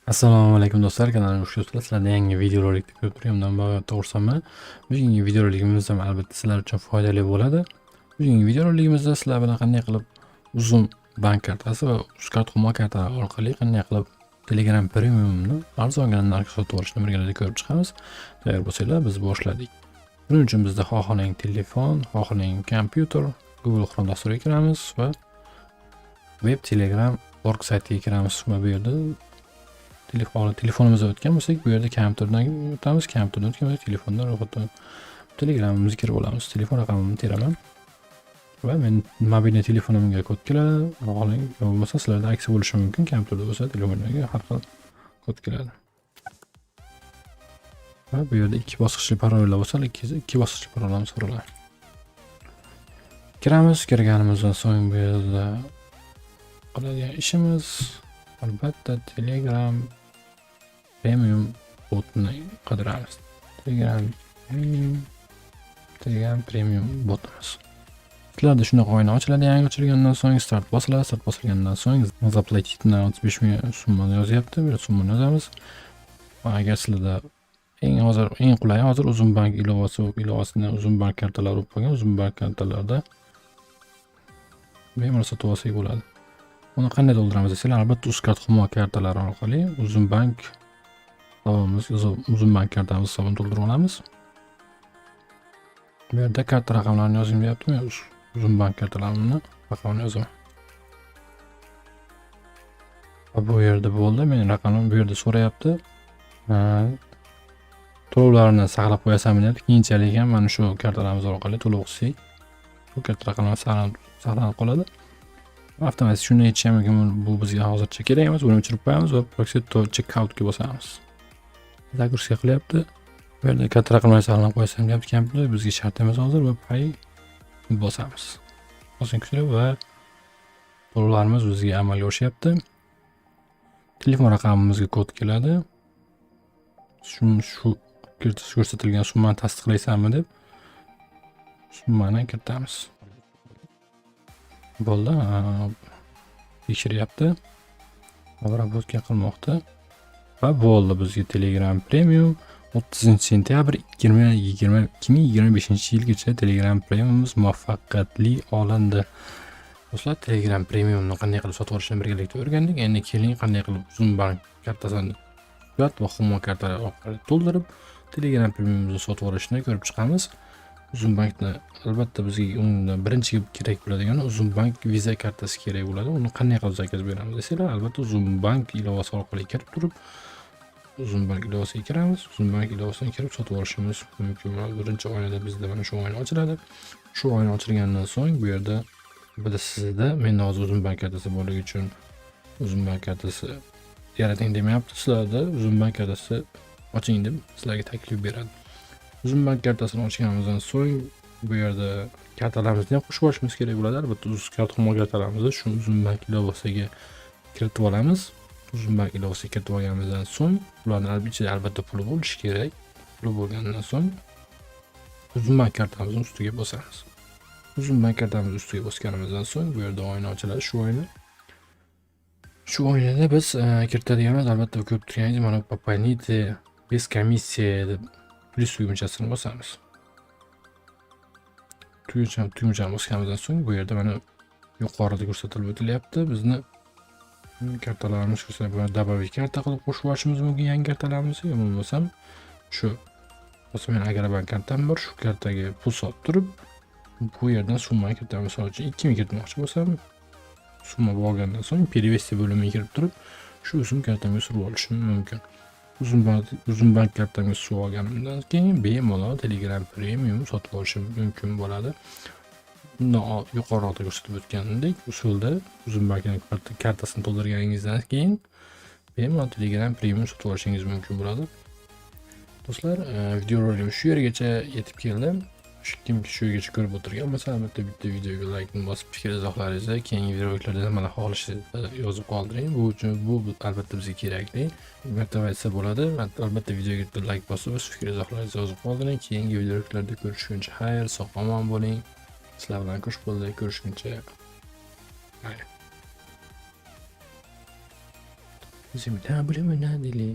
Assalomu alaykum do'stlar, kanalimga xush kelibsizlar. Sizlarni yangi videorolikni ko'rib turganimdan bag'oyatda xursandman. Bugungi videoroligimiz ham albatta sizlar uchun foydali bo'ladi. Bugungi videoroligimizda sizlar bilan qanday qilib uzun bank kartasi va UzCard Home kartalari orqali qanday qilib Telegram Premiumni arzonga narxga sotib olishni birgalikda ko'rib chiqamiz. Tayyor bo'lsanglar biz boshladik. Buning uchun bizda xohlagan telefon, xohlagan kompyuter, Google Chrome dasturiga kiramiz va web Telegram org saytiga kiramiz. Va bu yerda telefonimizga o'tgan bo'lsak, bu yerda kompyuterdan o'tamiz. Kompyuterdan o'tgan bo'lsak, telefondan ro'yxatdan Telegramimizga kirib olamiz. Telefon raqamimni teraman va men mobilniy telefonimga kod keladi. Xohlang bo'lmasa sizlarda aksiya bo'lishi mumkin. Kompyuterda bo'lsa telefonga har xil kod keladi. Va bu yerda ikki bosqichli parollar bo'lsa, ikki bosqichli parollarni so'raladi. Kiramiz. Kirganimizdan so'ng bu yerda qiladigan ishimiz albatta Telegram Premium botni qidiramiz. Telegram Premium botimiz. Sizlarda shunaqa oyna ochiladi. Yangi ochilgandan so'ng start bosiladi. Start bosilgandan so'ng zaplatitni 35 ming summani yozyapti. Bu summani yozamiz. Va agar sizlarda eng qulay hozir uzun bank ilovasini uzun bank kartalari bo'lib qolgan, uzun bank kartalarda bemalol sotib olsak bo'ladi. Uni qanday to'ldiramiz desanglar, albatta UzCard Home kartalari orqali uzun bank kartamiz hisobini to'ldirib olamiz. Bu yerda karta raqamlarini yozing deyaptimi? Uzun bank kartalarimni raqamini yozaman. Va bu yerda bo'ldi. Mening raqamim bu yerda so'rayapti. To'lovlarni saqlab qo'yasanmi deyapti. Keyinchalik ham mana shu kartalarimiz orqali to'lov qilsak, bu karta raqamlar saqlanib qoladi. Avtomatik shuni aytishim mumkin, bu bizga hozircha kerak emas. Buni o'chirib qo'yamiz va proxy to checkout ga bosamiz. Zagruzka qilyapti. Bu yerda karta raqamlarini saqlab qo'yasam deyapti kompyuter. Bizga shart emas hozir va pay bosamiz. Bosing kuchli va to'lovlarimiz bizga amalga oshyapti. Telefon raqamimizga kod keladi. Shu ko'rsatilgan summani tasdiqlaysanmi deb summani kiritamiz. Bo'ldi. Tekshiryapti. Obrazga qilmoqda. Va bo'ldi, bizga Telegram Premium 30-sentyabr 2025-yilgacha Telegram Premiumimiz muvaffaqiyatli olindi. Do'stlar, Telegram Premiumni qanday qilib sotib olishni birgalikda o'rgandik. Endi keling qanday qilib uzun bank kartasini va Home kartalari orqali to'ldirib Telegram Premiumimizni sotib olishni ko'rib chiqamiz. Uzun bankni albatta bizga unda birinchi kerak bo'ladigan uzun bank Visa kartasi kerak bo'ladi. Uni qanday qilib zakaz beramiz desanglar, albatta uzun bank ilovasi orqali kirib turib, uzun bank ilovasiga kiramiz. Uzun bank ilovasidan kirib sotib olishimiz mumkin. Birinchi oynada bizda mana shu oyna ochiladi. Shu oyna ochilgandan so'ng bu yerda sizda men hozir uzun bank kartasi borligi uchun uzun bank kartasi yarating demayapti. Sizlarda uzun bank kartasi oching deb sizlarga taklif beradi. Uzun bank kartasini ochganimizdan so'ng bu yerda kartalarimizni ham qo'shib olishimiz kerak bo'ladi. Albatta UzCard Home kartalarimizni shu uzun bank ilovasiga kiritib olamiz. Uzun bank ilovasiga kiritib olganimizdan so'ng ularni albatta puli bo'lishi kerak. Puli bo'lgandan so'ng uzun bank kartamizni ustiga bosamiz. Uzun bank kartamizni ustiga bosganimizdan so'ng bu yerda oyna ochiladi. Shu oynada biz kiritadigamiz albatta ko'p turganingiz mana Poponite без комиссия deb plus tugmachasini bosamiz. Tugmachani bosganimizdan so'ng bu yerda mana yuqorida ko'rsatilib o'tilyapti. Bizni kartalarimiz ko'rsatilib, добавить karta qilib qo'shib olishimiz mumkin yangi kartalarimizni. Bo'lmasam shu men Agrobank kartam bor, shu kartaga pul solib turib, bu yerdan summani kiritamiz. Misol uchun 2000 kiritmoqchi bo'lsam, summa bo'lgandan so'ng перевести bo'limiga kirib turib, shu uzun kartamga surib olishim mumkin. Uzun bank kartamga surib olganimdan keyin bemalol Telegram Premium sotib olishim mumkin bo'ladi. Bundan yuqorida ko'rsatib o'tganimdek usulda uzun bank kartasini to'ldirganingizdan keyin bemalol Telegram Premium sotib olishingiz mumkin bo'ladi. Do'stlar, videorolikimiz shu yergacha yetib keldi. Kimki shu yergacha ko'rib o'tirgan bo'lsa, albatta bitta videoga like bosib, fikr izohlaringizni keyingi videolarda nimalar xohlashingizni yozib qoldiring. Bu uchun bu albatta bizga kerakli. Motivatsiya bo'ladi. Albatta videoga like bosib, o'z fikr izohlaringizni yozib qoldiring. Keyingi videolarda ko'rishguncha xayr, sog' omon bo'ling. Sizlar bilan qo'shqo'lda ko'rishguncha xayr. Bilaman, bilaman, dili.